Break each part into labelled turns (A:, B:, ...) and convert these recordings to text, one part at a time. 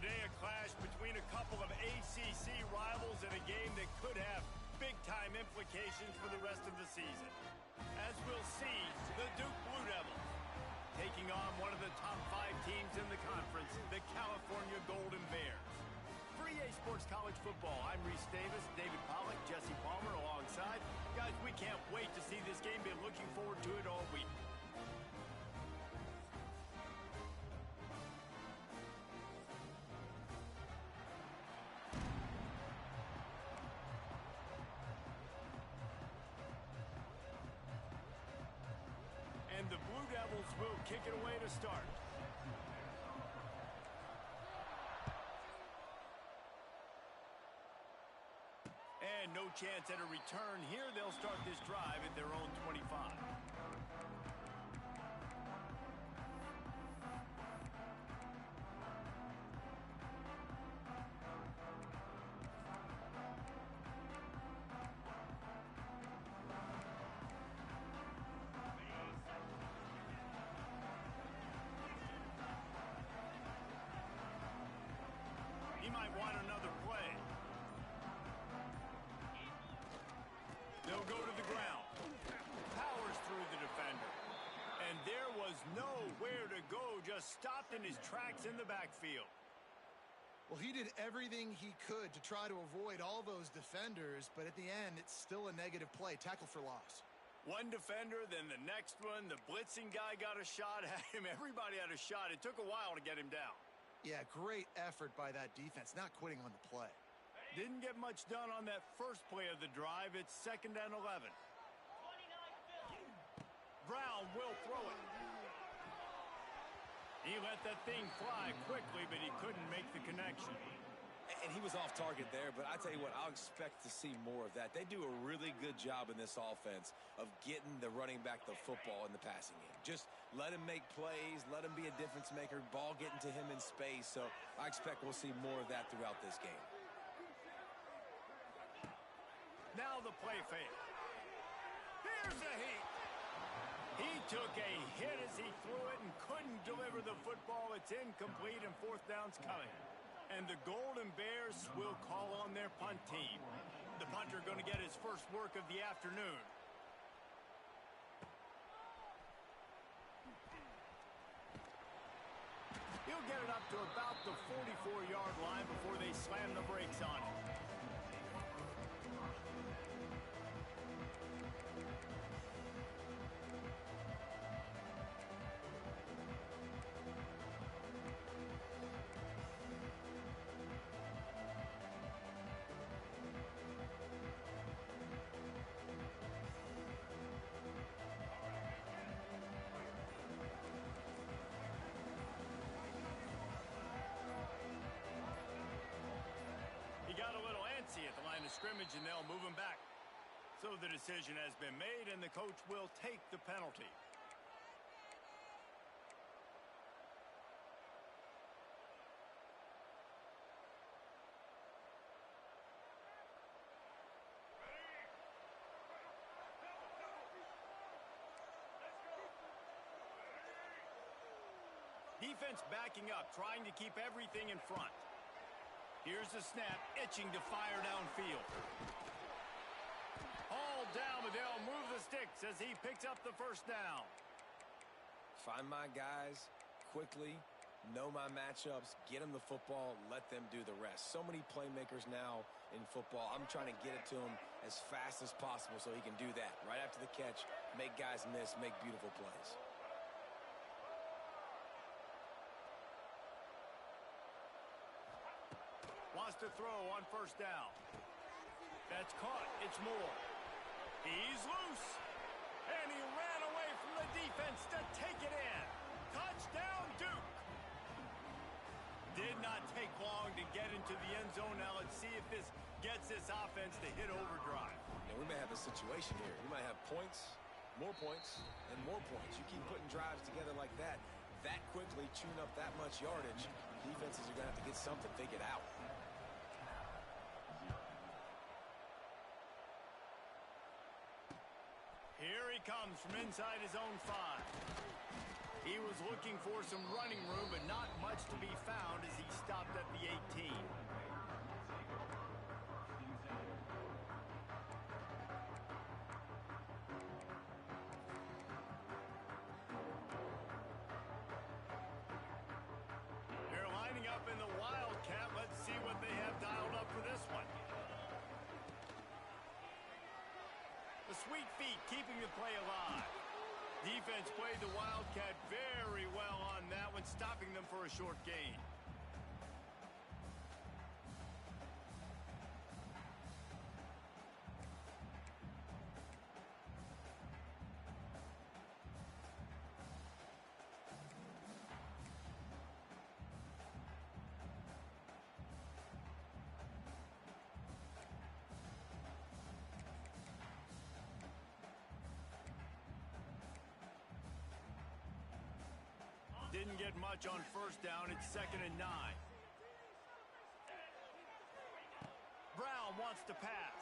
A: Today, a clash between a couple of ACC rivals in a game that could have big-time implications for the rest of the season. As we'll see, the Duke Blue Devils taking on one of the top 5 teams in the conference, the California Golden Bears. For EA Sports College Football, I'm Reese Davis, David Pollack, Jesse Palmer alongside. Guys, we can't wait to see this game. Been looking forward to it all week. And the Blue Devils will kick it away to start. And no chance at a return here. They'll start this drive at their own 25. He might want another play. They'll go to the ground. Powers through the defender. And there was nowhere to go, just stopped in his tracks in the backfield.
B: Well, he did everything he could to try to avoid all those defenders, but at the end, it's still a negative play. Tackle for loss.
A: One defender, then the next one. The blitzing guy got a shot at him. Everybody had a shot. It took a while to get him down.
B: Yeah, great effort by that defense, not quitting on the play.
A: Didn't get much done on that first play of the drive. It's 2nd and 11. Brown will throw it. He let that thing fly quickly, but he couldn't make the connection.
C: And he was off target there, but I tell you what, I'll expect to see more of that. They do a really good job in this offense of getting the running back the football in the passing game. Just let him make plays, let him be a difference maker, ball getting to him in space. So I expect we'll see more of that throughout this game.
A: Now the play fake. Here's a heat. He took a hit as he threw it and couldn't deliver the football. It's incomplete and 4th down's coming. And the Golden Bears will call on their punt team. The punter going to get his first work of the afternoon. He'll get it up to about the 44-yard line before they slam the brakes on him. He got a little antsy at the line of scrimmage, and they'll move him back. So the decision has been made, and the coach will take the penalty. Defense backing up, trying to keep everything in front. Here's the snap, itching to fire downfield. Hauled down, but they'll move the sticks as he picks up the first down.
C: Find my guys quickly, know my matchups, get them the football, let them do the rest. So many playmakers now in football. I'm trying to get it to him as fast as possible so he can do that. Right after the catch, make guys miss, make beautiful plays.
A: Wants to throw on 1st down. That's caught. It's Moore. He's loose. And he ran away from the defense to take it in. Touchdown, Duke. Did not take long to get into the end zone. Now let's see if this gets this offense to hit overdrive.
C: Yeah, we may have a situation here. We might have points, more points, and more points. You keep putting drives together like that quickly, chewing up that much yardage, defenses are going to have to get something figured out. Here
A: he comes from inside his own 5. He He was looking for some running room, but not much to be found as he stopped at the 18. They're lining up in the Wildcat. Let's see what they have dialed up for this one. The sweet feet keeping the play alive. Defense played the Wildcat very well on that one, stopping them for a short gain. Didn't get much on first down. It's 2nd and 9. Brown wants to pass.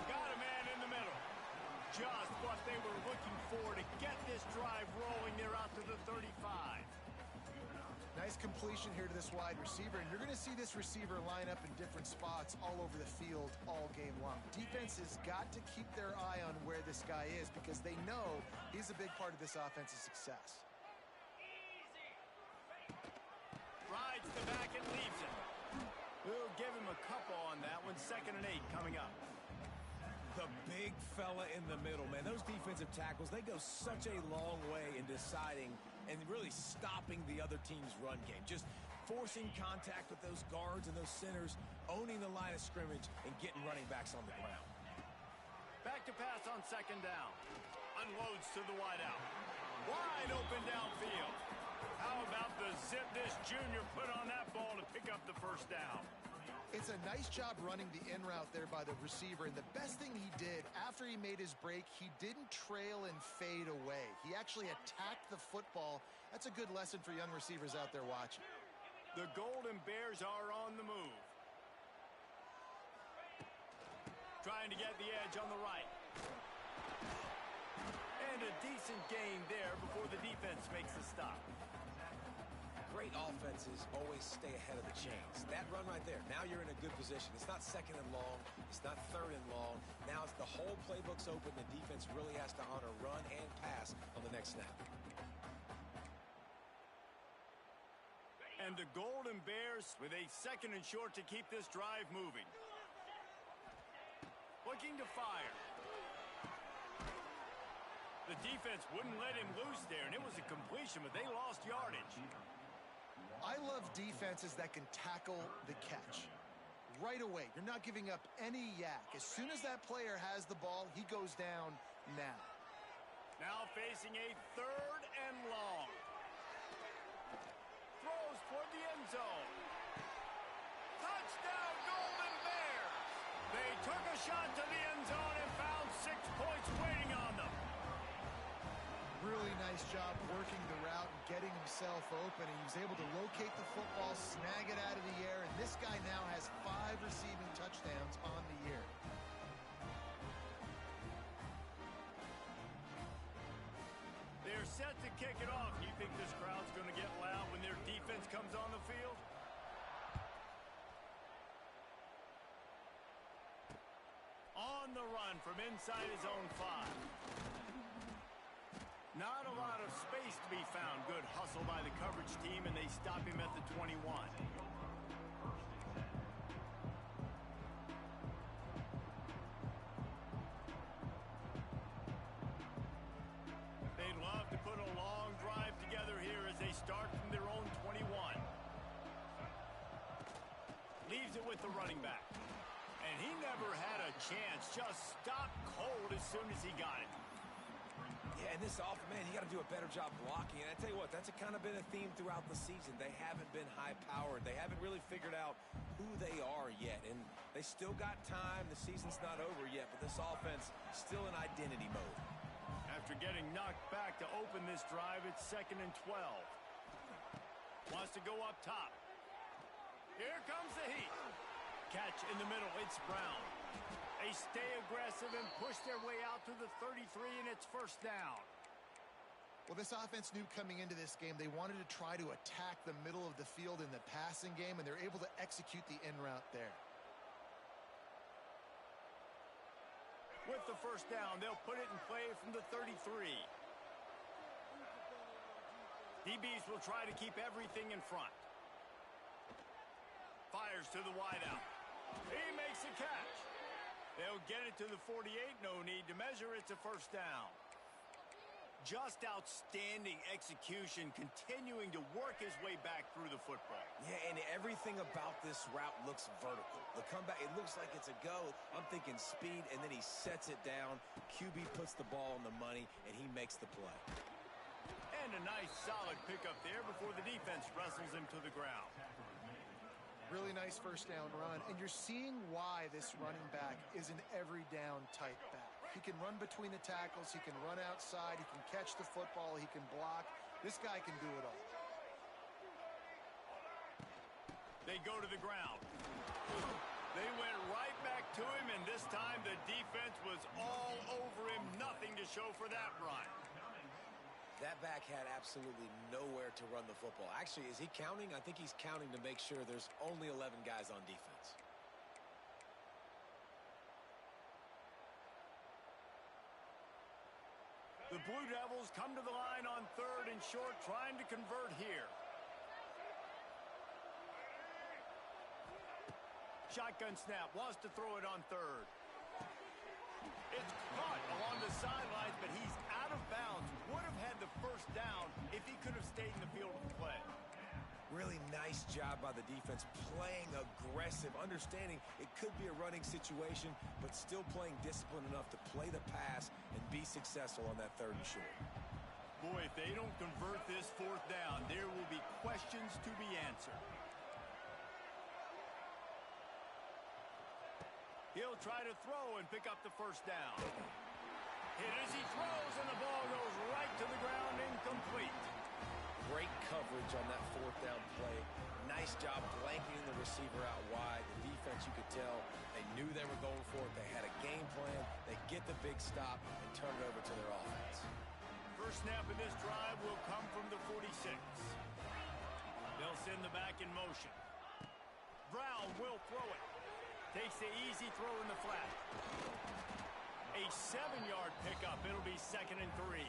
A: Got a man in the middle. Just what they were looking for to get this drive rolling. They're out to the 35.
B: Nice completion here to this wide receiver, and you're going to see this receiver line up in different spots all over the field all game long. Defense has got to keep their eye on where this guy is because they know he's a big part of this offense's success.
A: Rides the back and leaves it. We'll give him a couple on that one. 2nd and 8 coming up.
C: The big fella in the middle, man. Those defensive tackles, they go such a long way in deciding and really stopping the other team's run game. Just forcing contact with those guards and those centers, owning the line of scrimmage, and getting running backs on the ground.
A: Back to pass on 2nd down. Unloads to the wideout. Wide open downfield. How about the zip this junior put on that ball to pick up the first down?
B: It's a nice job running the in route there by the receiver, and the best thing he did after he made his break, he didn't trail and fade away. He actually attacked the football. That's a good lesson for young receivers out there watching.
A: The Golden Bears are on the move. Trying to get the edge on the right. And a decent gain there before the defense makes the stop.
C: Great offenses always stay ahead of the chains. That run right there, now you're in a good position. It's not 2nd and long. It's not 3rd and long. Now it's the whole playbook's open. The defense really has to honor run and pass on the next snap.
A: And the Golden Bears with a 2nd and short to keep this drive moving. Looking to fire. The defense wouldn't let him loose there, and it was a completion, but they lost yardage.
B: I love defenses that can tackle the catch. Right away, you're not giving up any yak. As soon as that player has the ball, he goes down now.
A: Now facing a 3rd and long. Throws toward the end zone. Touchdown, Golden Bears! They took a shot to the end zone and found 6 points waiting on them.
B: Really nice job working the route and getting himself open. He was able to locate the football, snag it out of the air, and this guy now has 5 receiving touchdowns on the year.
A: They're set to kick it off. You think this crowd's going to get loud when their defense comes on the field? On the run from inside his own 5. Not a lot of space to be found. Good hustle by the coverage team, and they stop him at the 21. They'd love to put a long drive together here as they start from their own 21. Leaves it with the running back. And he never had a chance. Just stopped cold as soon as he got it.
C: Yeah, and this offense, man, you got to do a better job blocking. And I tell you what, that's kind of been a theme throughout the season. They haven't been high-powered. They haven't really figured out who they are yet. And they still got time. The season's not over yet, but this offense still in identity mode.
A: After getting knocked back to open this drive, it's 2nd and 12. Wants to go up top. Here comes the heat. Catch in the middle. It's Brown. They stay aggressive and push their way out to the 33, and it's 1st down.
B: Well, this offense knew coming into this game they wanted to try to attack the middle of the field in the passing game, and they're able to execute the in route there.
A: With the first down, they'll put it in play from the 33. DBs will try to keep everything in front. Fires to the wideout. He makes a catch. They'll get it to the 48. No need to measure. It's a first down. Just outstanding execution, continuing to work his way back through the football.
C: Yeah, and everything about this route looks vertical. The comeback, it looks like it's a go. I'm thinking speed, and then he sets it down. QB puts the ball on the money, and he makes the play.
A: And a nice solid pickup there before the defense wrestles him to the ground.
B: Really nice first down run, and you're seeing why this running back is an every down type back. He can run between the tackles, he can run outside, he can catch the football, he can block. This guy can do it all.
A: They go to the ground. They went right back to him, and this time the defense was all over him. Nothing to show for that run.
C: That back had absolutely nowhere to run the football. Actually, is he counting? I think he's counting to make sure there's only 11 guys on defense.
A: The Blue Devils come to the line on 3rd and short, trying to convert here. Shotgun snap, wants to throw it on 3rd. It's caught along the sidelines, but he's out of bounds. Would have had the first down if he could have stayed in the field of play.
C: Really nice job by the defense, playing aggressive, understanding it could be a running situation, but still playing disciplined enough to play the pass and be successful on that 3rd and short.
A: Boy, if they don't convert this 4th down, there will be questions to be answered. He'll try to throw and pick up the first down. Hit as he throws, and the ball goes right to the ground, incomplete.
C: Great coverage on that 4th down play. Nice job blanketing the receiver out wide. The defense, you could tell, they knew they were going for it. They had a game plan. They get the big stop and turn it over to their offense.
A: First snap in this drive will come from the 46. They'll send the back in motion. Brown will throw it. Takes the easy throw in the flat. A 7-yard pickup. It'll be 2nd and 3.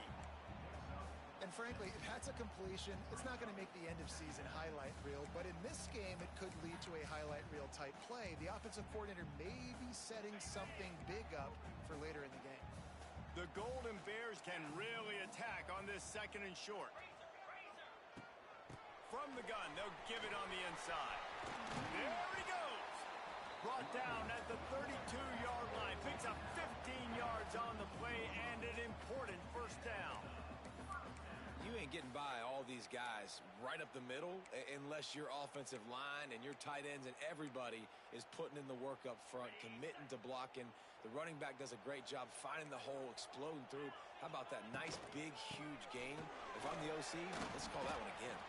B: And frankly, if that's a completion, it's not going to make the end of season highlight reel, but in this game, it could lead to a highlight reel type play. The offensive coordinator may be setting something big up for later in the game.
A: The Golden Bears can really attack on this 2nd and short. From the gun, they'll give it on the inside. There he goes. Brought down at the 32-yard line. Picks up 15 yards on the play and an important first down.
C: You ain't getting by all these guys right up the middle unless your offensive line and your tight ends and everybody is putting in the work up front, committing to blocking. The running back does a great job finding the hole, exploding through. How about that nice, big, huge gain? If I'm the OC, let's call that one again.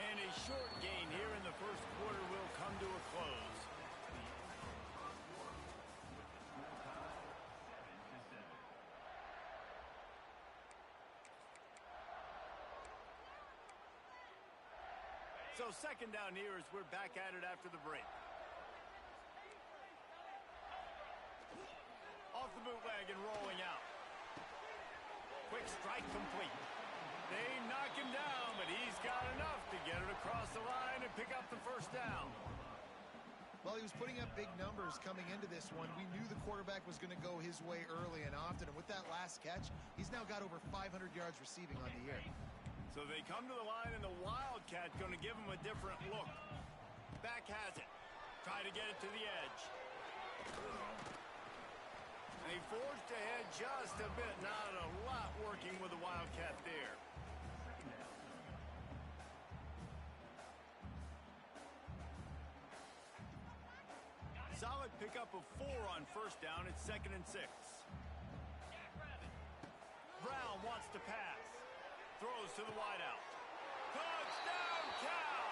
A: And a short gain here in the first quarter will come to a close. So 2nd down here as we're back at it after the break. Off the bootleg and rolling out. Quick strike complete. They knock him down, but he's got enough to get it across the line and pick up the first down.
B: Well, he was putting up big numbers coming into this one. We knew the quarterback was going to go his way early and often, and with that last catch, he's now got over 500 yards receiving on the year.
A: So they come to the line, and the Wildcat going to give him a different look. Back has it. Try to get it to the edge. And he forged ahead just a bit. Not a lot working with the Wildcat there. Solid pickup of 4 on first down. It's 2nd and 6. Brown wants to pass. Throws to the wideout. Touchdown, Cal!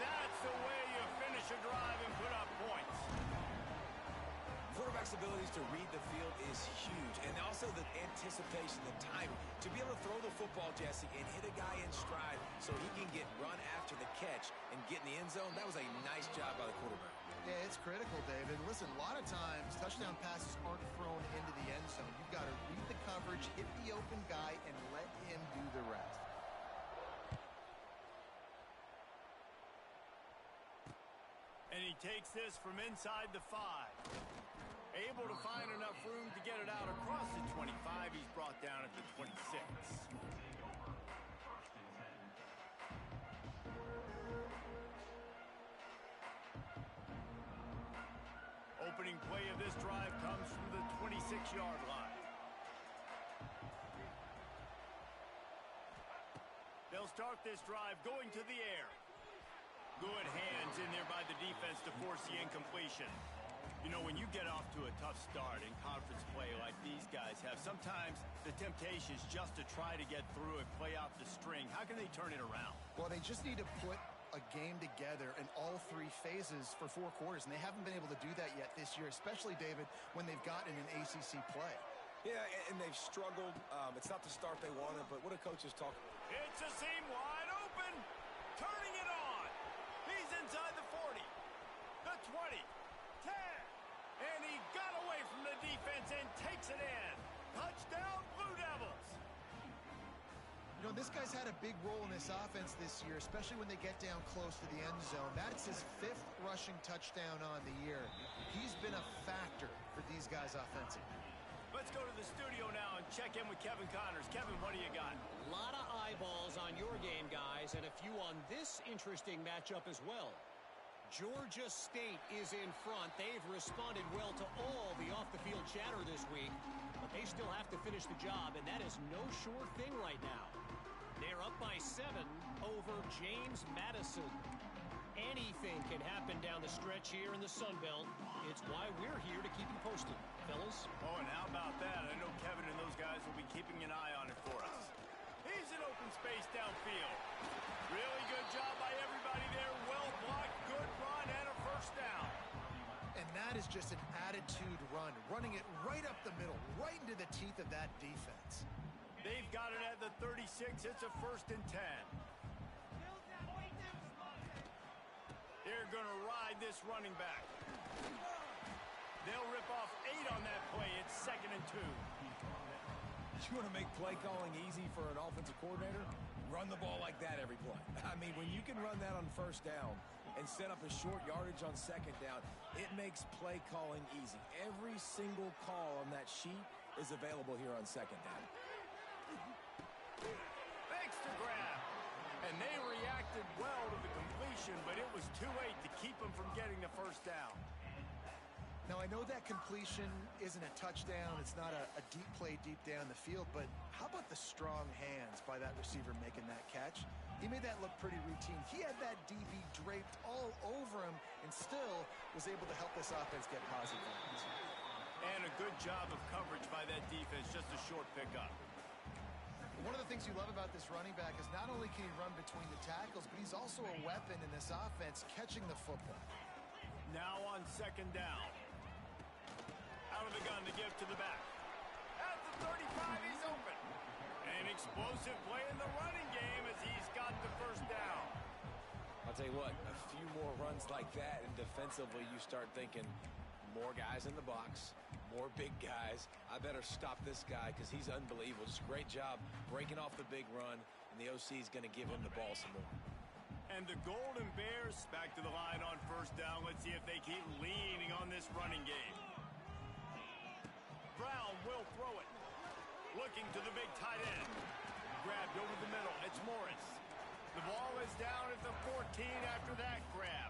A: That's the way you finish a drive and put up points.
C: quarterback's abilities to read the field is huge, and also the anticipation, the timing. To be able to throw the football, Jesse, and hit a guy in stride so he can get run after the catch and get in the end zone, that was a nice job by the quarterback.
B: Yeah, it's critical, David. Listen, a lot of times touchdown passes aren't thrown into the end zone. You've got to read the coverage, hit the open guy, and let him do the rest.
A: And he takes this from inside the 5. Able to find enough room to get it out across the 25. He's brought down at the 26. Opening play of this drive comes from the 26-yard line. They'll start this drive going to the air. Good hands in there by the defense to force the incompletion. You know, when you get off to a tough start in conference play like these guys have, sometimes the temptation is just to try to get through it, play out the string. How can they turn it around?
B: Well, they just need to put a game together in all 3 phases for 4 quarters, and they haven't been able to do that yet this year, especially, David, when they've gotten an ACC play.
C: Yeah, and they've struggled. It's not the start they wanted, but what do coaches talk about?
A: It's a seam wide open. Turning it on. He's inside the 40, the 20, 10. And he got away from the defense and takes it in. Touchdown, Blue Devils.
B: You know, this guy's had a big role in this offense this year, especially when they get down close to the end zone. That's his 5th rushing touchdown on the year. He's been a factor for these guys offensively.
A: Let's go to the studio now and check in with Kevin Connors. Kevin, what do you got?
D: A lot of eyeballs on your game, guys, and a few on this interesting matchup as well. Georgia State is in front. They've responded well to all the off-the-field chatter this week, but they still have to finish the job, and that is no sure thing right now. They're up by 7 over James Madison. Anything can happen down the stretch here in the Sun Belt. It's why we're here to keep you posted, fellas.
A: Oh, and how about that? I know Kevin and those guys will be keeping an eye on it for us. He's in open space downfield. Really good job by everybody there. Well blocked, good run, and a first down.
B: And that is just an attitude run, running it right up the middle, right into the teeth of that defense.
A: They've got it at the 36. It's a 1st and 10. They're going to ride this running back. They'll rip off 8 on that play. It's 2nd and 2.
C: You want to make play calling easy for an offensive coordinator? Run the ball like that every play. I mean, when you can run that on 1st down and set up a short yardage on 2nd down, it makes play calling easy. Every single call on that sheet is available here on 2nd down.
A: Thanks to grab. And they reacted well to the completion, but it was too late to keep them from getting the 1st down.
B: Now, I know that completion isn't a touchdown. It's not a deep play deep down the field, but how about the strong hands by that receiver making that catch? He made that look pretty routine. He had that DB draped all over him and still was able to help this offense get positive points.
A: And a good job of coverage by that defense, just a short pickup.
B: One of the things you love about this running back is not only can he run between the tackles, but he's also a weapon in this offense, catching the football.
A: Now on 2nd down. Out of the gun to give to the back. At the 35, he's open. An explosive play in the running game as he's got the 1st down.
C: I'll tell you what, a few more runs like that, and defensively you start thinking more guys in the box, more big guys. I better stop this guy because he's unbelievable. Just great job breaking off the big run, and the OC is going to give him the ball some more.
A: And the Golden Bears back to the line on 1st down. Let's see if they keep leaning on this running game. Brown will throw it. Looking to the big tight end. Grabbed over the middle. It's Morris. The ball is down at the 14 after that grab.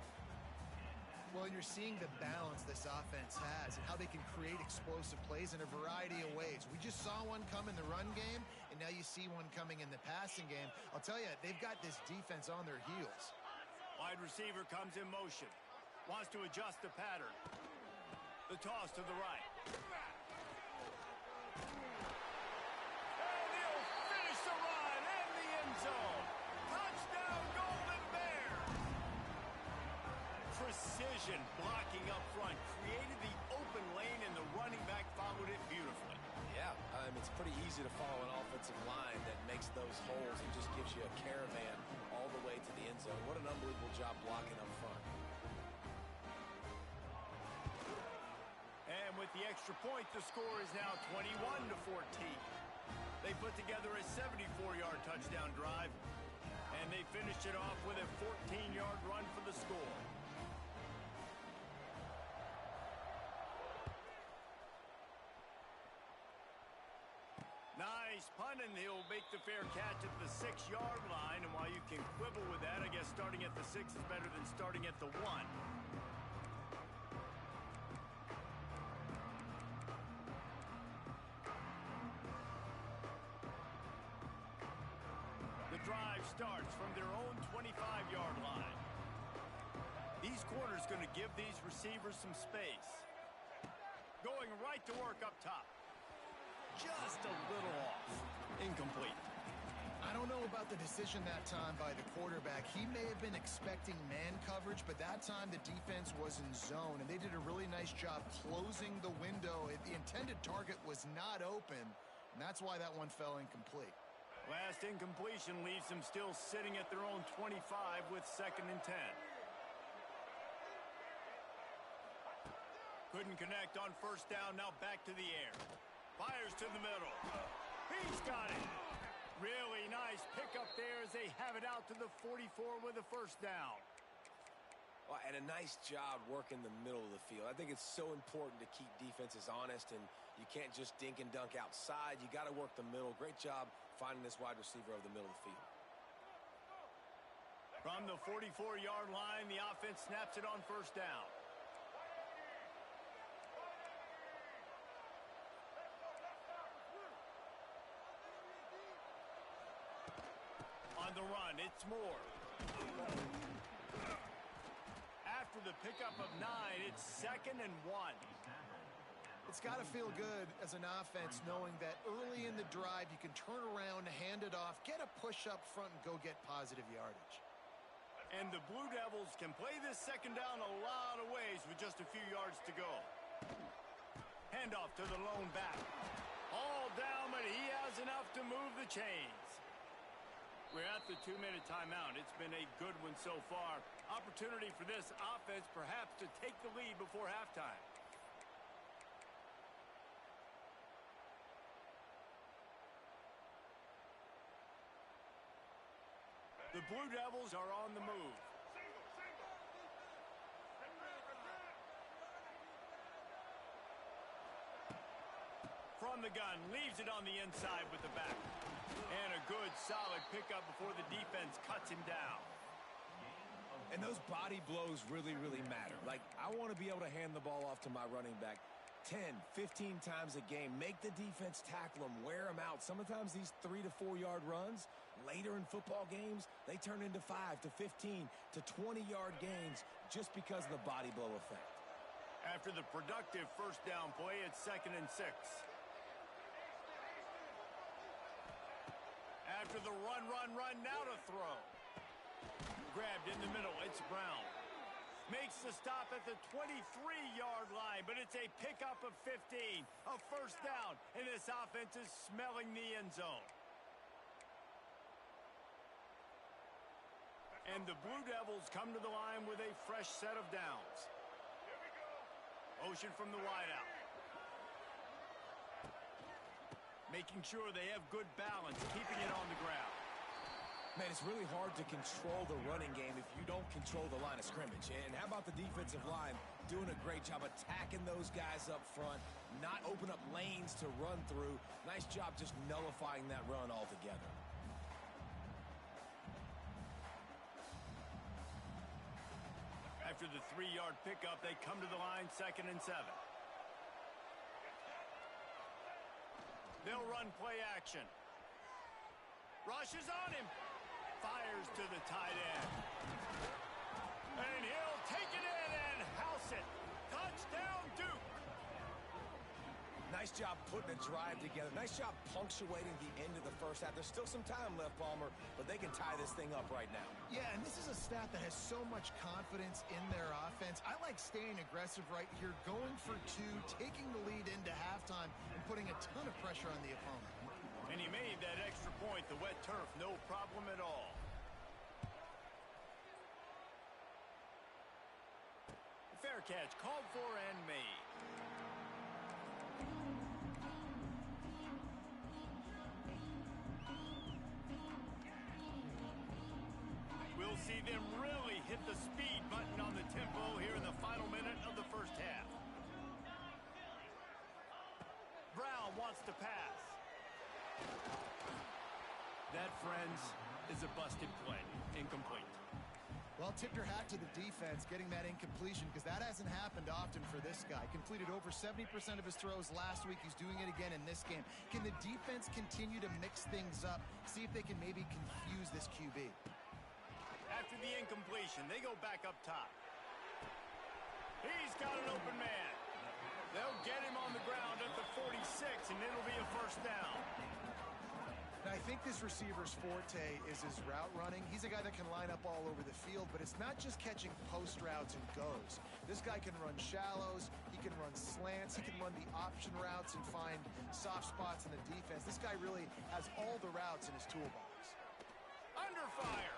B: Well, and you're seeing the balance this offense has and how they can create explosive plays in a variety of ways. We just saw one come in the run game, and now you see one coming in the passing game. I'll tell you, they've got this defense on their heels.
A: Wide receiver comes in motion. Wants to adjust the pattern. The toss to the right. And he'll finish the run in the end zone. Touchdown, Golden Bears. Precision blocking up front created the open open lane, and the running back followed it beautifully.
C: Yeah, it's pretty easy to follow an offensive line that makes those holes and just gives you a caravan all the way to the end zone. What an unbelievable job blocking up front.
A: And with the extra point, the score is now 21-14. They put together a 74-yard touchdown drive, and they finished it off with a 14-yard run for the score. Nice punt, and he'll make the fair catch at the 6-yard line. And while you can quibble with that, I guess starting at the 6 is better than starting at the 1. The drive starts from their own 25-yard line. These corners going to give these receivers some space. Going right to work up top. Just a little off. Incomplete.
B: I don't know about the decision that time by the quarterback. He may have been expecting man coverage, but that time the defense was in zone, and they did a really nice job closing the window. The intended target was not open, and that's why that one fell incomplete.
A: Last incompletion leaves them still sitting at their own 25 with 2nd and 10. Couldn't connect on 1st down, now back to the air. Fires to the middle. He's got it. Really nice pickup there as they have it out to the 44 with a 1st down.
C: Well, and a nice job working the middle of the field. I think it's so important to keep defenses honest, and you can't just dink and dunk outside. You got to work the middle. Great job finding this wide receiver over the middle of the field.
A: From the 44-yard line, the offense snaps it on 1st down. On the run, it's Moore. After the pickup of 9, it's 2nd and 1.
B: It's got to feel good as an offense knowing that early in the drive you can turn around, hand it off, get a push up front, and go get positive yardage.
A: And the Blue Devils can play this 2nd down a lot of ways with just a few yards to go. Handoff to the lone back. All down, but he has enough to move the chains. We're at the 2-minute timeout. It's been a good one so far. Opportunity for this offense perhaps to take the lead before halftime. The Blue Devils are on the move. From the gun, leaves it on the inside with the back. And a good, solid pickup before the defense cuts him down.
C: And those body blows really, really matter. Like, I want to be able to hand the ball off to my running back 10, 15 times a game. Make the defense tackle them, wear them out. Sometimes these 3 to 4 yard runs, later in football games, they turn into 5 to 15 to 20-yard gains just because of the body blow effect.
A: After the productive 1st down play, it's 2nd and 6. After the run, now to throw. Grabbed in the middle, it's Brown. Makes the stop at the 23-yard line, but it's a pickup of 15. A 1st down, and this offense is smelling the end zone. And the Blue Devils come to the line with a fresh set of downs. Motion from the wideout. Making sure they have good balance, keeping it on the ground.
C: Man, it's really hard to control the running game if you don't control the line of scrimmage. And how about the defensive line doing a great job attacking those guys up front, not open up lanes to run through. Nice job just nullifying that run altogether.
A: After the 3-yard pickup, they come to the line 2nd and 7. They'll run play action. Rushes on him. Fires to the tight end. And he'll take it in and house it. Touchdown, Duke.
C: Nice job putting a drive together. Nice job punctuating the end of the first half. There's still some time left, Palmer, but they can tie this thing up right now.
B: Yeah, and this is a stat that has so much confidence in their offense. I like staying aggressive right here, going for two, taking the lead into halftime, and putting a ton of pressure on the opponent.
A: And he made that extra point, the wet turf, no problem at all. Fair catch, called for and made. We'll see them really hit the speed button on the tempo here in the final minute of the first half. Brown wants to pass. That, friends, is a busted play. Incomplete.
B: Well, tip your hat to the defense getting that incompletion, because that hasn't happened often for this guy. Completed over 70% of his throws last week. He's doing it again in this game. Can the defense continue to mix things up, see if they can maybe confuse this QB?
A: After the incompletion, they go back up top. He's got an open man. They'll get him on the ground at the 46, and it'll be a first down.
B: Now, I think this receiver's forte is his route running. He's a guy that can line up all over the field, but it's not just catching post routes and goes. This guy can run shallows, he can run slants, he can run the option routes and find soft spots in the defense. This guy really has all the routes in his toolbox.
A: Under fire.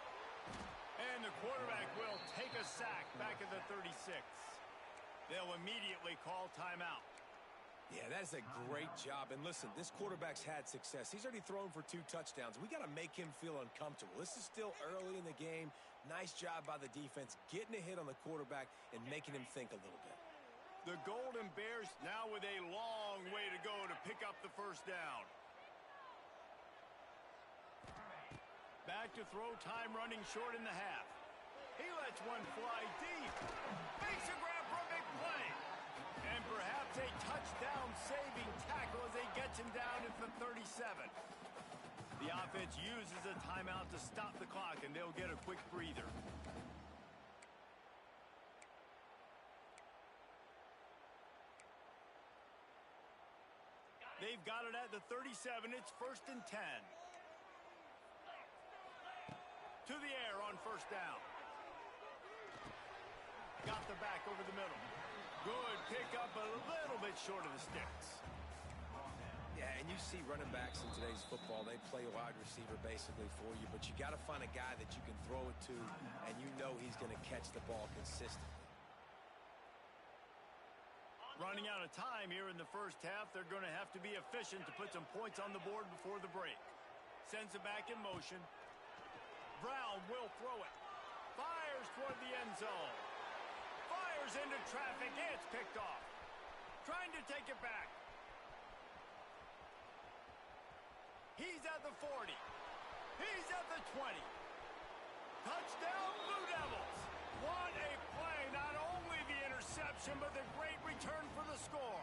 A: And the quarterback will take a sack back at the 36. They'll immediately call timeout.
C: Yeah, that's a great job. And listen, this quarterback's had success. He's already thrown for 2 touchdowns. We got to make him feel uncomfortable. This is still early in the game. Nice job by the defense, getting a hit on the quarterback and making him think a little bit.
A: The Golden Bears now with a long way to go to pick up the first down. Back to throw, time running short in the half. He lets one fly deep. Makes a grab for a big play. And perhaps a touchdown-saving tackle as they get him down at the 37. The offense uses a timeout to stop the clock, and they'll get a quick breather. They've got it at the 37. It's 1st and 10. To the air on first down. Got the back over the middle. Good pickup, a little bit short of the sticks.
C: Yeah, and you see running backs in today's football, they play wide receiver basically for you, but you got to find a guy that you can throw it to, and you know he's going to catch the ball consistently.
A: Running out of time here in the first half, they're going to have to be efficient to put some points on the board before the break. Sends it back in motion. Brown will throw it. Fires toward the end zone. Fires into traffic. It's picked off. Trying to take it back. He's at the 40. He's at the 20. Touchdown, Blue Devils. What a play. Not only the interception, but the great return for the score.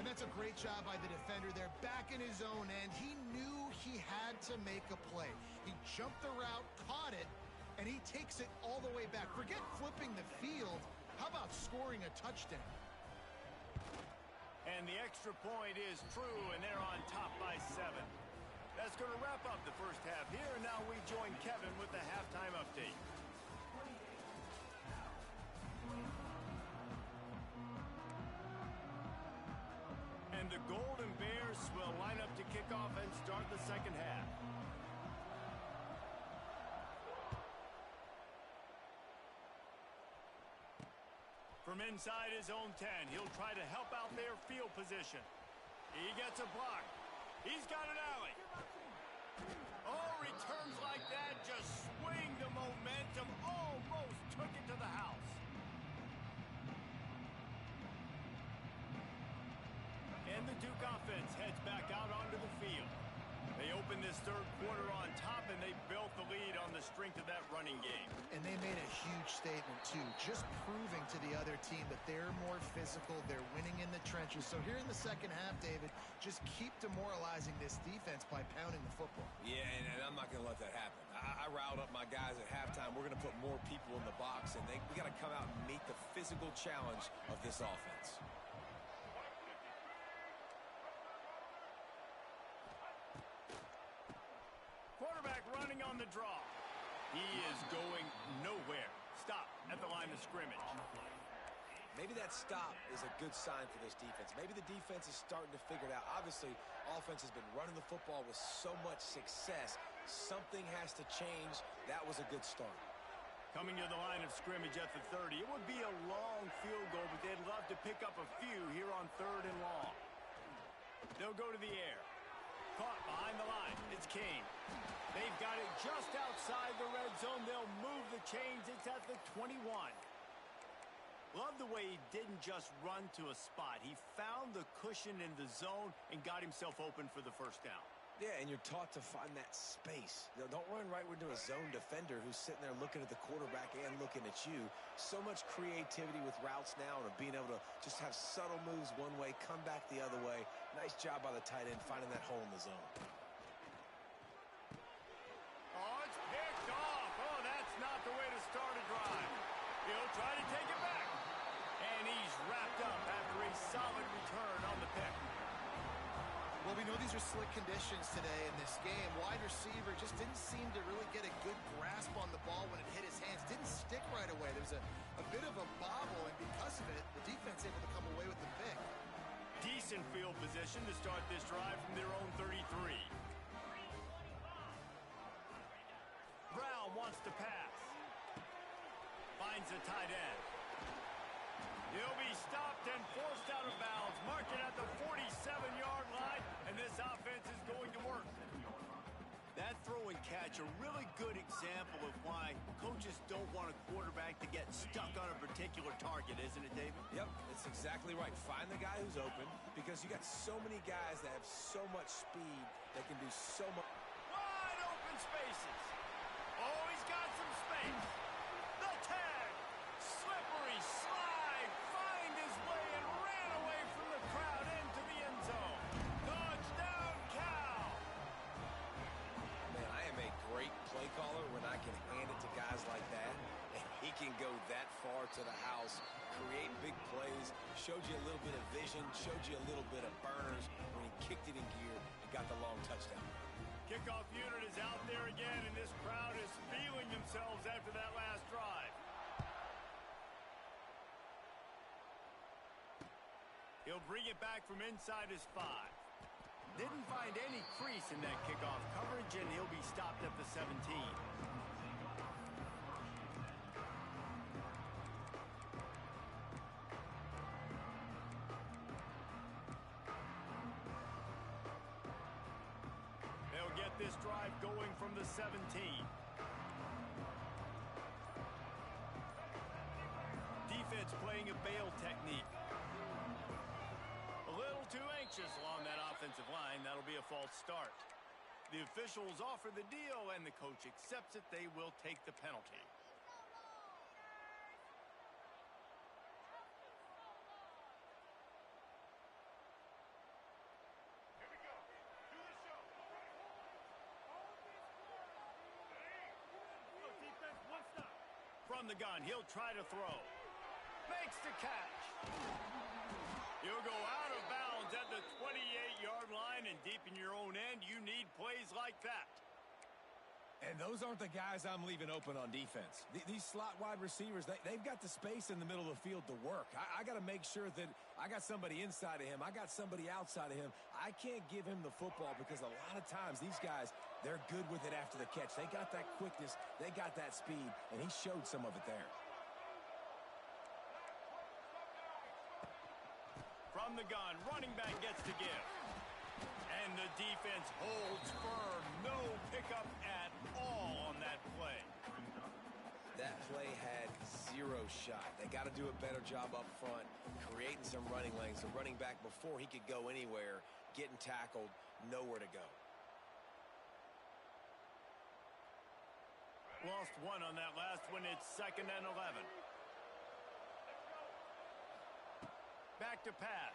B: And that's a great job by the defender there, back in his own end. He knew he had to make a play. He jumped the route, caught it, and he takes it all the way back. Forget flipping the field. How about scoring a touchdown?
A: And the extra point is true, and they're on top by 7. That's going to wrap up the first half here, and now we join Kevin with the halftime update. And the Golden Bears will line up to kick off and start the second half. From inside his own 10, he'll try to help out their field position. He gets a block. He's got an alley. Oh, returns like that just swing the momentum. Almost took it to the house. And the Duke offense heads back out onto the field. They opened this third quarter on top, and they built the lead on the strength of that running game.
B: And they made a huge statement, too, just proving to the other team that they're more physical, they're winning in the trenches. So here in the second half, David, just keep demoralizing this defense by pounding the football.
C: Yeah, and I'm not going to let that happen. I riled up my guys at halftime. We're going to put more people in the box, and we got to come out and meet the physical challenge of this offense.
A: on the draw. He is going nowhere. Stop at the line of scrimmage.
C: Maybe that stop is a good sign for this defense. Maybe the defense is starting to figure it out. Obviously, offense has been running the football with so much success. Something has to change. That was a good start.
A: Coming to the line of scrimmage at the 30. It would be a long field goal, but they'd love to pick up a few here on 3rd and long. They'll go to the air. Caught behind the line. It's Kane. They've got it just outside the red zone. They'll move the chains. It's at the 21. Love the way he didn't just run to a spot. He found the cushion in the zone and got himself open for the first down.
C: Yeah, and you're taught to find that space. Don't run right into a zone defender who's sitting there looking at the quarterback and looking at you. So much creativity with routes now and being able to just have subtle moves one way, come back the other way. Nice job by the tight end finding that hole in the zone.
A: Oh, it's picked off. Oh, that's not the way to start a drive. He'll try to take it back. And he's wrapped up after a solid return on the pick.
B: Well, we know these are slick conditions today in this game. Wide receiver just didn't seem to really get a good grasp on the ball when it hit his hands. Didn't stick right away. There was a bit of a bobble, and because of it, the defense able to come away with the pick.
A: Decent field position to start this drive from their own 33. Brown wants to pass. Finds the tight end. He'll be stopped and forced out of bounds. Marked it at the 47-yard line, and this offense is going to work. That throw and catch, a really good example of why coaches don't want a quarterback to get stuck on a particular target, isn't it, David?
C: Yep, it's exactly right. Find the guy who's open because you got so many guys that have so much speed that can do so much.
A: Wide open spaces. Oh, he's got some space. The tag. Slippery slide. Find his way and ran away from the crowd into the end zone. Touchdown, Cal.
C: Man, I am a great play caller when I can hand it to guys like that. And he can go that far to the house, create big plays, showed you a little bit of vision, showed you a little bit of burners when he kicked it in gear and got the long touchdown.
A: Kickoff unit is out there again, and this crowd is feeling themselves after that last drive. He'll bring it back from inside his 5. Didn't find any crease in that kickoff coverage, and he'll be stopped at the 17. They'll get this drive going from the 17. Defense playing a bail technique. A little too anxious along that offensive line. That'll be a false start. The officials offer the deal, and the coach accepts it. They will take the penalty. From the gun, he'll try to throw. Makes the catch. He'll go out of bounds at the 28-yard line, and deep in your own end, you need plays like that.
C: And those aren't the guys I'm leaving open on defense. These slot wide receivers, they've got the space in the middle of the field to work. I got to make sure that I got somebody inside of him. I got somebody outside of him. I can't give him the football because a lot of times these guys, they're good with it after the catch. They got that quickness. They got that speed, and he showed some of it there.
A: From the gun, running back gets to give. And the defense holds firm. No pickup at all on that play.
C: That play had zero shot. They got to do a better job up front, creating some running lanes. The running back, before he could go anywhere, getting tackled, nowhere to go.
A: Lost one on that last one. It's 2nd and 11. Back to pass.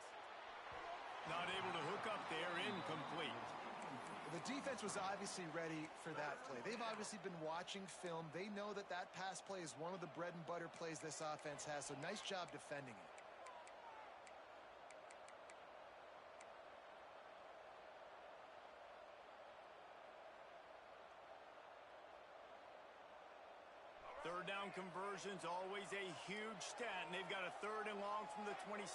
A: Not able to hook up there. Incomplete.
B: The defense was obviously ready for that play. They've obviously been watching film. They know that that pass play is one of the bread and butter plays this offense has, so nice job defending it.
A: Third down conversion's always a huge stat, and they've got a 3rd and long from the 27.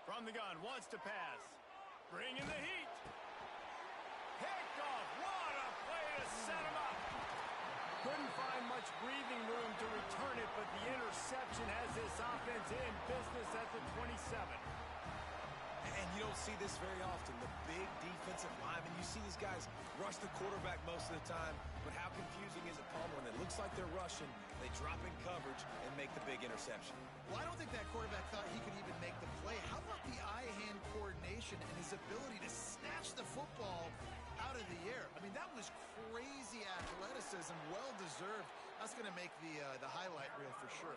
A: From the gun, wants to pass. Bringing the heat. Picked off. What a play to set him up. Couldn't find much breathing room to return it, but the interception has this offense in business at the 27.
C: And you don't see this very often. The big defensive linemen, you see these guys rush the quarterback most of the time, but how confusing is it, Palmer, when it looks like they're rushing, they drop in coverage and make the big interception?
B: Well, I don't think that quarterback thought he could even make the play. How about the eye-hand coordination and his ability to snatch the football out of the air? I mean, that was crazy athleticism, well-deserved. That's going to make the highlight reel for sure.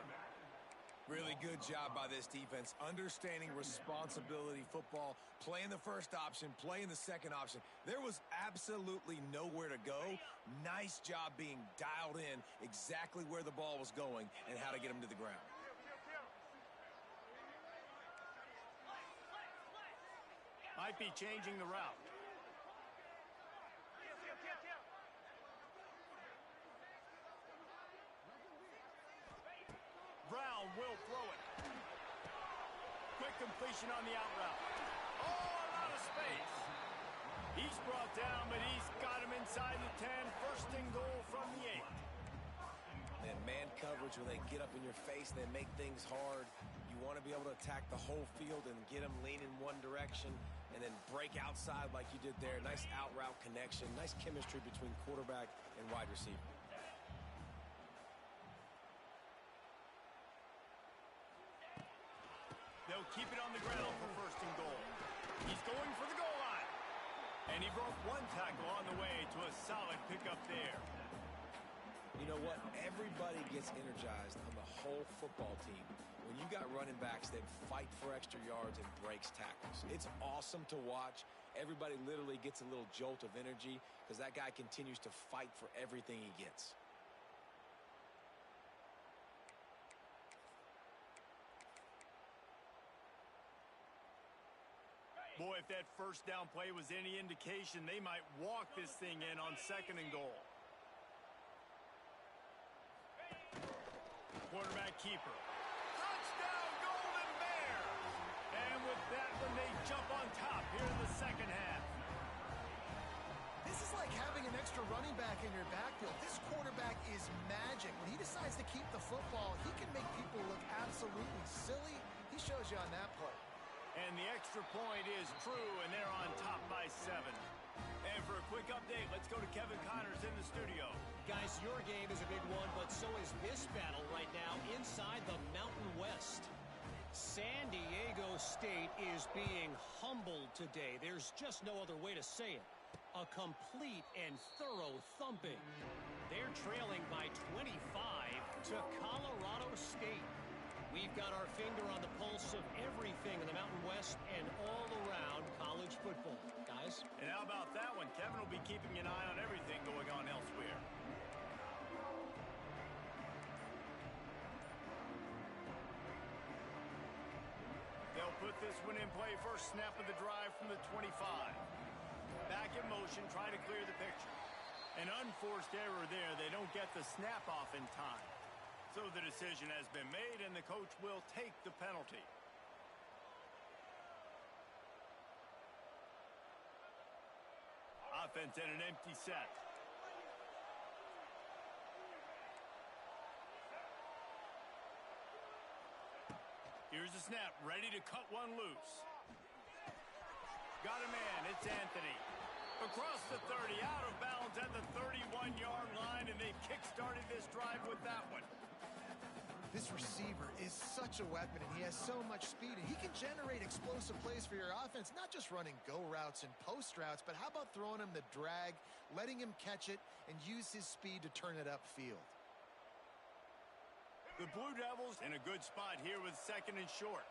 C: Really good job by this defense, understanding responsibility football, playing the first option, playing the second option. There was absolutely nowhere to go. Nice job being dialed in exactly where the ball was going and how to get him to the ground.
A: Might be changing the route. Brown will throw it. Quick completion on the out route. Oh, a lot of space. He's brought down, but he's got him inside the 10. 1st and goal from the 8.
C: And man coverage, when they get up in your face, they make things hard. You want to be able to attack the whole field and get them leaning one direction and then break outside like you did there. Nice out route connection. Nice chemistry between quarterback and wide receiver.
A: They'll keep it on the ground for 1st and goal. He's going for the goal line. And he broke one tackle on the way to a solid pickup there.
C: You know what? Everybody gets energized on the whole football team when you got running backs that fight for extra yards and breaks tackles. It's awesome to watch. Everybody literally gets a little jolt of energy because that guy continues to fight for everything he gets.
A: Boy, if that 1st down play was any indication, they might walk this thing in on 2nd and goal. Quarterback keeper. Touchdown, Golden Bears! And with that one, they jump on top here in the 2nd half.
B: This is like having an extra running back in your backfield. This quarterback is magic. When he decides to keep the football, he can make people look absolutely silly. He shows you on that play.
A: And the extra point is true, and they're on top by 7. And for a quick update, let's go to Kevin Connors in the studio.
D: Guys, your game is a big one, but so is this battle right now inside the Mountain West. San Diego State is being humbled today. There's just no other way to say it. A complete and thorough thumping. They're trailing by 25 to Colorado State. We've got our finger on the pulse of everything in the Mountain West and all around college football. Guys?
A: And how about that one? Kevin will be keeping an eye on everything going on elsewhere. They'll put this one in play. First snap of the drive from the 25. Back in motion, trying to clear the picture. An unforced error there. They don't get the snap off in time. So the decision has been made, and the coach will take the penalty. Offense in an empty set. Here's the snap, ready to cut one loose. Got a man, it's Anthony. Across the 30, out of bounds at the 31-yard line, and they kick-started this drive with that one.
B: This receiver is such a weapon, and he has so much speed, and he can generate explosive plays for your offense, not just running go routes and post routes, but how about throwing him the drag, letting him catch it, and use his speed to turn it upfield.
A: The Blue Devils in a good spot here with 2nd and short.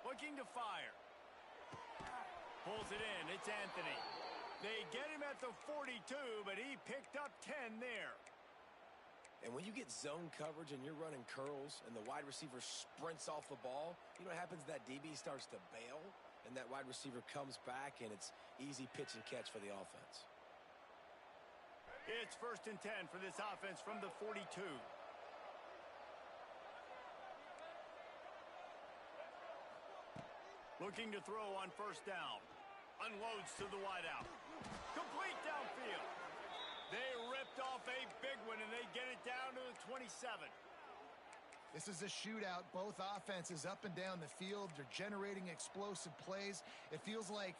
A: Looking to fire. Pulls it in, it's Anthony. They get him at the 42, but he picked up 10 there.
C: And when you get zone coverage and you're running curls and the wide receiver sprints off the ball, you know what happens? That DB starts to bail, and that wide receiver comes back, and it's easy pitch and catch for the offense.
A: It's 1st and 10 for this offense from the 42. Looking to throw on 1st down. Unloads to the wideout. Complete downfield. They ripped off a big one, and they get it down to the 27.
B: This is a shootout. Both offenses up and down the field. They're generating explosive plays. It feels like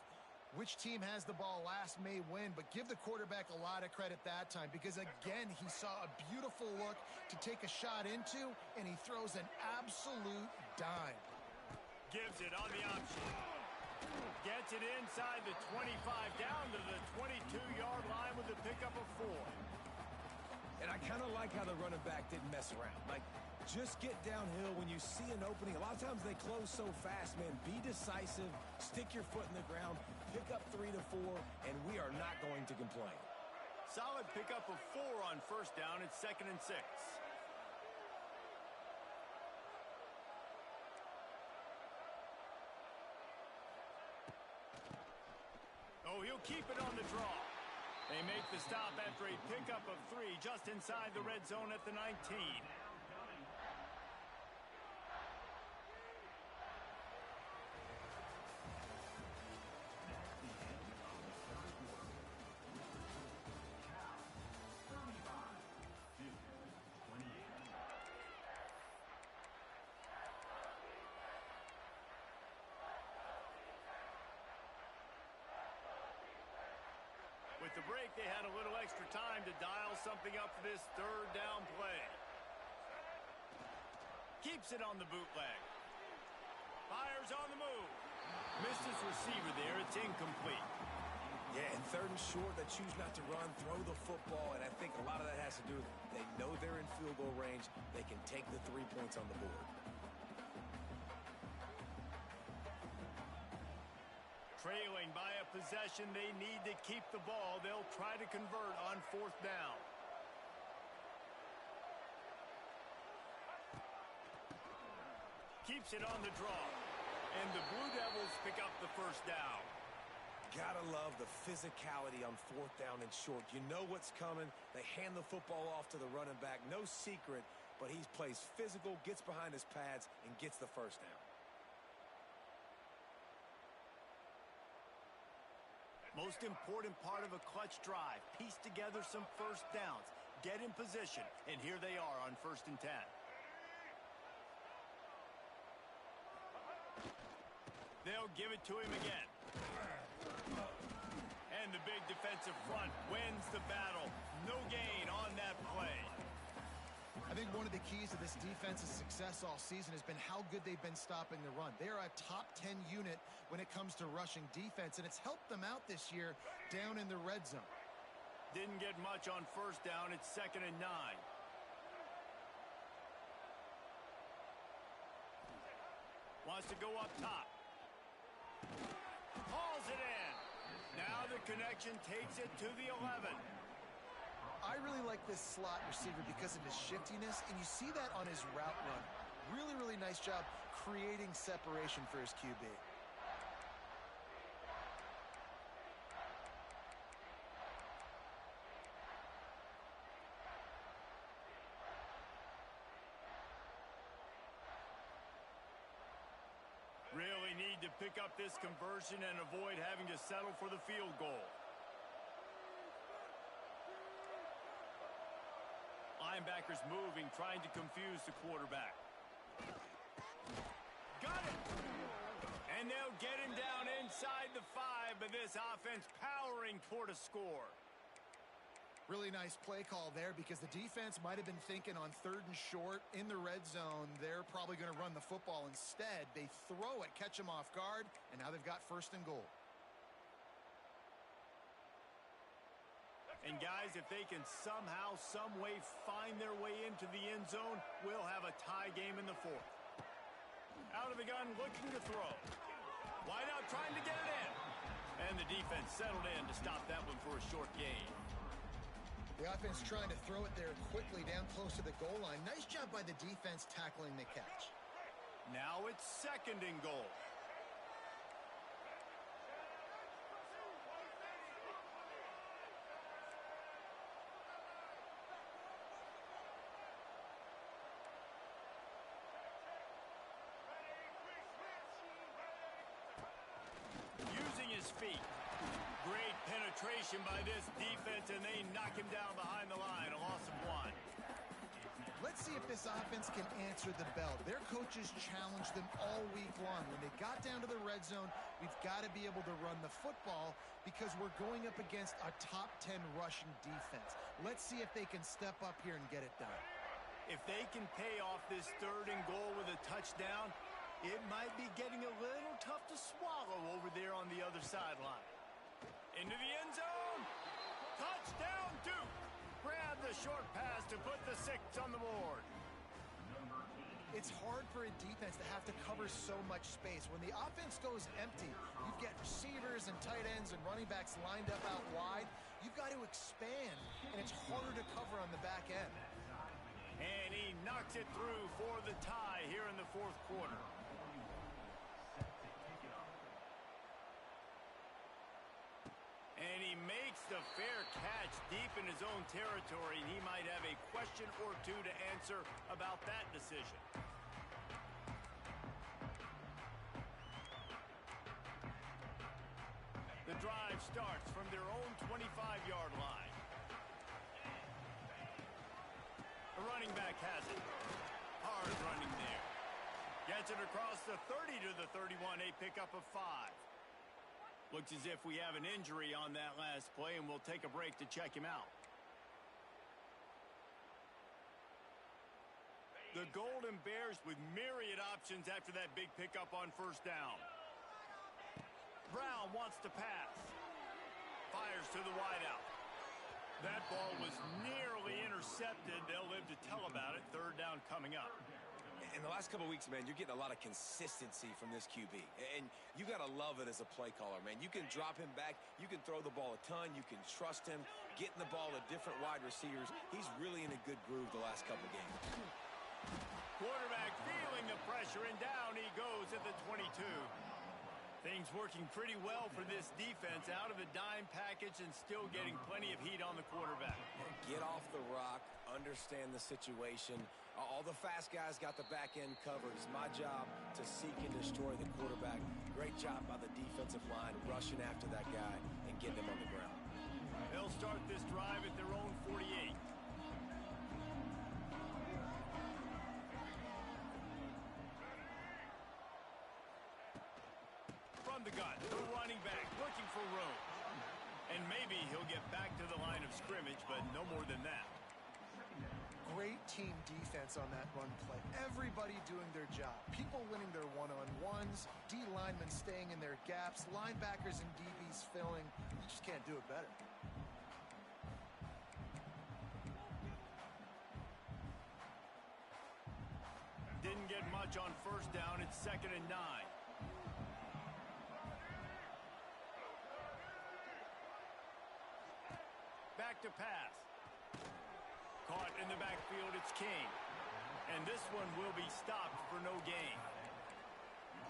B: which team has the ball last may win, but give the quarterback a lot of credit that time because, again, he saw a beautiful look to take a shot into, and he throws an absolute dime.
A: Gives it on the option. Gets it inside the 25, down to the 22-yard line with a pickup of 4.
C: And I kind of like how the running back didn't mess around. Like, just get downhill when you see an opening. A lot of times they close so fast, man. Be decisive, stick your foot in the ground, pick up 3 to 4, and we are not going to complain.
A: Solid pickup of 4 on 1st down. It's 2nd and 6. Oh, he'll keep it on the draw. They make the stop after a pickup of 3 just inside the red zone at the 19. With the break, they had a little extra time to dial something up for this 3rd down play. Keeps it on the bootleg. Fires on the move. Missed his receiver there. It's incomplete.
C: Yeah, and 3rd and short, they choose not to run, throw the football, and I think a lot of that has to do with they know they're in field goal range. They can take the 3 points on the board.
A: Trailing by a possession, they need to keep the ball. They'll try to convert on 4th down. Keeps it on the draw. And the Blue Devils pick up the 1st down.
C: Gotta love the physicality on 4th down and short. You know what's coming. They hand the football off to the running back. No secret, but he plays physical, gets behind his pads, and gets the 1st down.
A: Most important part of a clutch drive, piece together some 1st downs, get in position, and here they are on 1st and 10. They'll give it to him again. And the big defensive front wins the battle. No gain on that play.
B: I think one of the keys to this defense's success all season has been how good they've been stopping the run. They are a top 10 unit when it comes to rushing defense, and it's helped them out this year down in the red zone.
A: Didn't get much on 1st down. It's 2nd and 9. Wants to go up top. Hauls it in. Now the connection takes it to the 11.
B: I really like this slot receiver because of his shiftiness, and you see that on his route run. Really, really nice job creating separation for his QB.
A: Really need to pick up this conversion and avoid having to settle for the field goal. Linebackers moving, trying to confuse the quarterback. Got it! And they'll get him down inside the 5, but this offense powering toward a score.
B: Really nice play call there because the defense might have been thinking on 3rd and short in the red zone. They're probably going to run the football. Instead, they throw it, catch them off guard, and now they've got 1st and goal.
A: And guys, if they can somehow, some way find their way into the end zone, we'll have a tie game in the 4th. Out of the gun, looking to throw. Wide out, trying to get it in. And the defense settled in to stop that one for a short gain.
B: The offense trying to throw it there quickly down close to the goal line. Nice job by the defense tackling the catch.
A: Now it's 2nd and goal. Using his feet. Great penetration by this defense, and they knock him down behind the line. A loss of 1.
B: Let's see if this offense can answer the bell. Their coaches challenged them all week long. When they got down to the red zone, we've got to be able to run the football because we're going up against a top 10 rushing defense. Let's see if they can step up here and get it done.
A: If they can pay off this 3rd and goal with a touchdown, it might be getting a little tough to swallow over there on the other sideline. Into the end zone. Touchdown, Duke. Grab the short pass to put the 6 on the board.
B: It's hard for a defense to have to cover so much space. When the offense goes empty, you've got receivers and tight ends and running backs lined up out wide. You've got to expand, and it's harder to cover on the back end.
A: And he knocks it through for the tie here in the 4th quarter. And he makes the fair catch deep in his own territory, and he might have a question or two to answer about that decision. The drive starts from their own 25-yard line. The running back has it. Hard running there. Gets it across the 30 to the 31, a pickup of 5. Looks as if we have an injury on that last play, and we'll take a break to check him out. The Golden Bears with myriad options after that big pickup on 1st down. Brown wants to pass. Fires to the wideout. That ball was nearly intercepted. They'll live to tell about it. 3rd down coming up.
C: In the last couple of weeks, man, you're getting a lot of consistency from this QB. And you got to love it as a play caller, man. You can drop him back. You can throw the ball a ton. You can trust him. Getting the ball to different wide receivers. He's really in a good groove the last couple of games.
A: Quarterback feeling the pressure, and down he goes at the 22. Things working pretty well for this defense, out of the dime package and still getting plenty of heat on the quarterback.
C: Get off the rock, understand the situation. All the fast guys got the back end covered. It's my job to seek and destroy the quarterback. Great job by the defensive line, rushing after that guy and getting him on the ground.
A: They'll start this drive at their own 48. From the gun, the running back looking for room. And maybe he'll get back to the line of scrimmage, but no more than that.
B: Great team defense on that run play. Everybody doing their job. People winning their one-on-ones, D linemen staying in their gaps, linebackers and DBs filling. You just can't do it better.
A: Didn't get much on 1st down. It's 2nd and 9. Back to pass. Caught in the backfield, it's King. And this one will be stopped for no gain.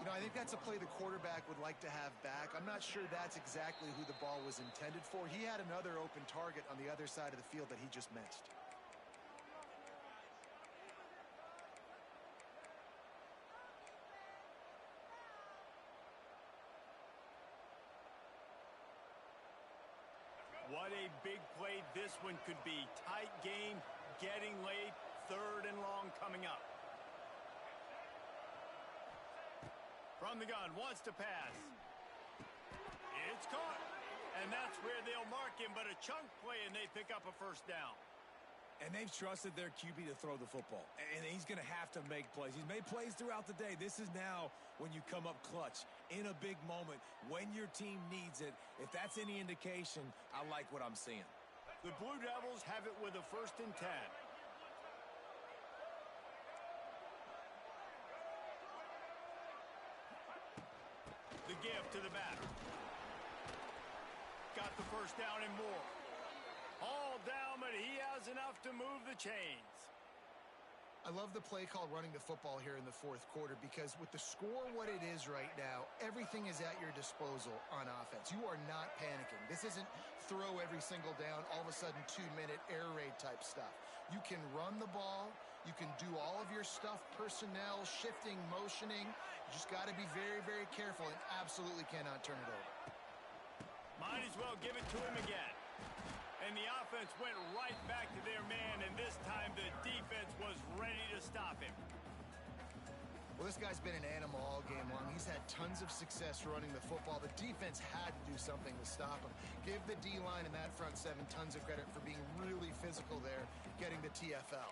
B: You know, I think that's a play the quarterback would like to have back. I'm not sure that's exactly who the ball was intended for. He had another open target on the other side of the field that he just missed.
A: What a big play this one could be. Tight game, getting late, 3rd and long coming up. From the gun, wants to pass. It's caught. And that's where they'll mark him, but a chunk play, and they pick up a 1st down.
C: And they've trusted their QB to throw the football. And he's going to have to make plays. He's made plays throughout the day. This is now when you come up clutch in a big moment when your team needs it. If that's any indication, I like what I'm seeing.
A: The Blue Devils have it with a 1st and 10. The give to the batter. Got the 1st down and more. All down, but he was enough to move the chains.
B: I love the play call running the football here in the fourth quarter because with the score what it is right now, everything is at your disposal on offense. You are not panicking. This isn't throw every single down, all of a sudden 2-minute air raid type stuff. You can run the ball. You can do all of your stuff, personnel, shifting, motioning. You just got to be very, very careful and absolutely cannot turn it over.
A: Might as well give it to him again. And the offense went right back to their man, and this time the defense was ready to stop him.
B: Well, this guy's been an animal all game long. He's had tons of success running the football. The defense had to do something to stop him. Give the D-line and that front seven tons of credit for being really physical there, getting the TFL.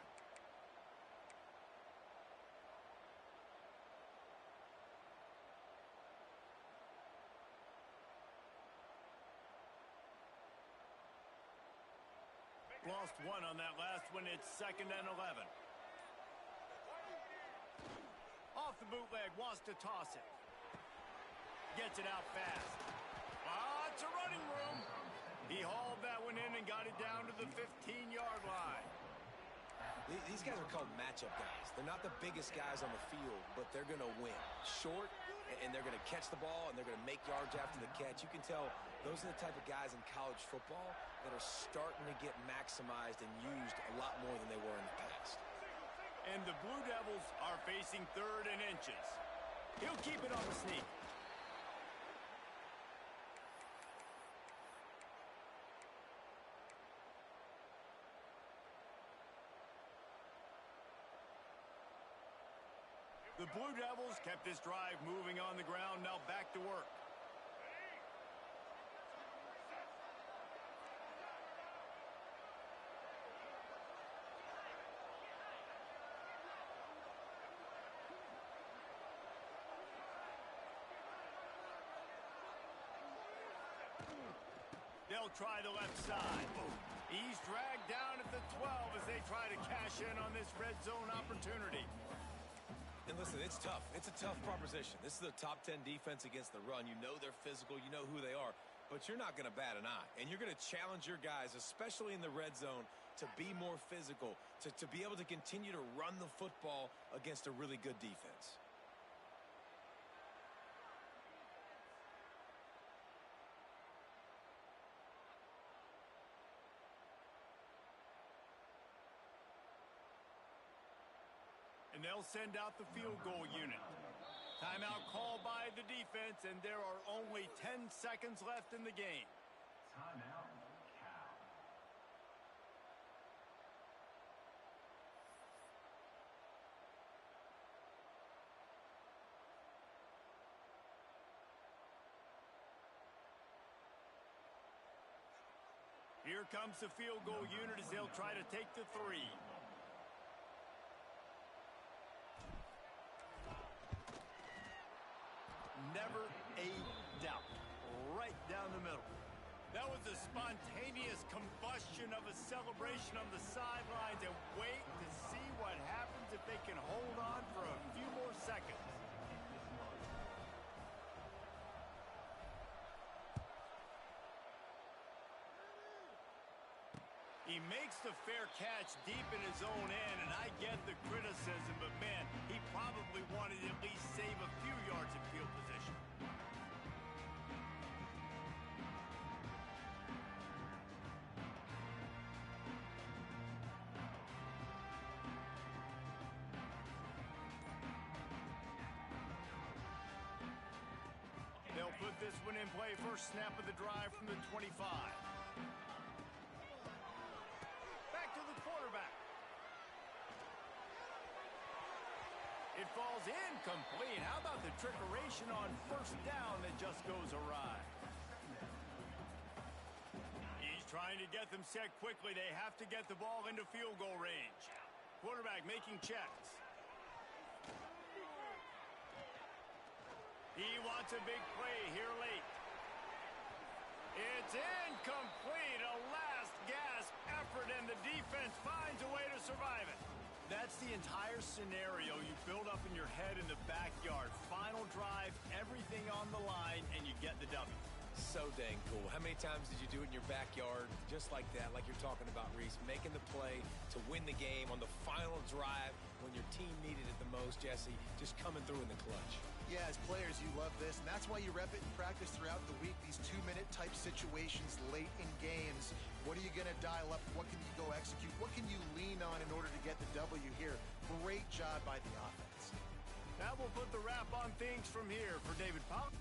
A: Lost one on that last one. It's 2nd and 11. Off the bootleg, wants to toss it. Gets it out fast. It's a running room. He hauled that one in and got it down to the 15-yard line.
C: These guys are called matchup guys. They're not the biggest guys on the field, but they're going to win. Short, and they're going to catch the ball, and they're going to make yards after the catch. You can tell those are the type of guys in college football that are starting to get maximized and used a lot more than they were in the past.
A: And the Blue Devils are facing 3rd and inches. He'll keep it on the sneak. The Blue Devils kept this drive moving on the ground, now back to work. They'll try the left side. He's dragged down at the 12 as they try to cash in on this red zone opportunity.
C: And listen, it's tough. It's a tough proposition. This is a top 10 defense against the run. You know they're physical. You know who they are. But you're not going to bat an eye. And you're going to challenge your guys, especially in the red zone, to be more physical, to be able to continue to run the football against a really good defense.
A: And they'll send out the field goal unit. Timeout called by the defense, and there are only 10 seconds left in the game.
E: Timeout, Cal.
A: Here comes the field goal unit as they'll try to take the 3. Never a doubt. Right down the middle. That was a spontaneous combustion of a celebration on the sidelines, and wait to see what happens if they can hold on for a few more seconds. He makes the fair catch deep in his own end, and I get the criticism, but man, he probably wanted to at least save a few yards of field position. They'll put this one in play. First snap of the drive from the 25. It falls incomplete. How about the trickeration on first down that just goes awry? He's trying to get them set quickly. They have to get the ball into field goal range. Quarterback making checks. He wants a big play here late. It's incomplete. A last gasp effort, and the defense finds a way to survive it. That's the entire scenario you build up in your head in the backyard. Final drive, everything on the line, and you get the W.
C: So dang cool. How many times did you do it in your backyard just like that, like you're talking about, Reese, making the play to win the game on the final drive when your team needed it the most, Jesse, just coming through in the clutch.
B: Yeah, as players, you love this, and that's why you rep it in practice throughout the week, these 2-minute type situations late in games. What are you going to dial up? What can you go execute? What can you lean on in order to get the W here? Great job by the offense.
A: That will put the wrap on things from here for David Powell.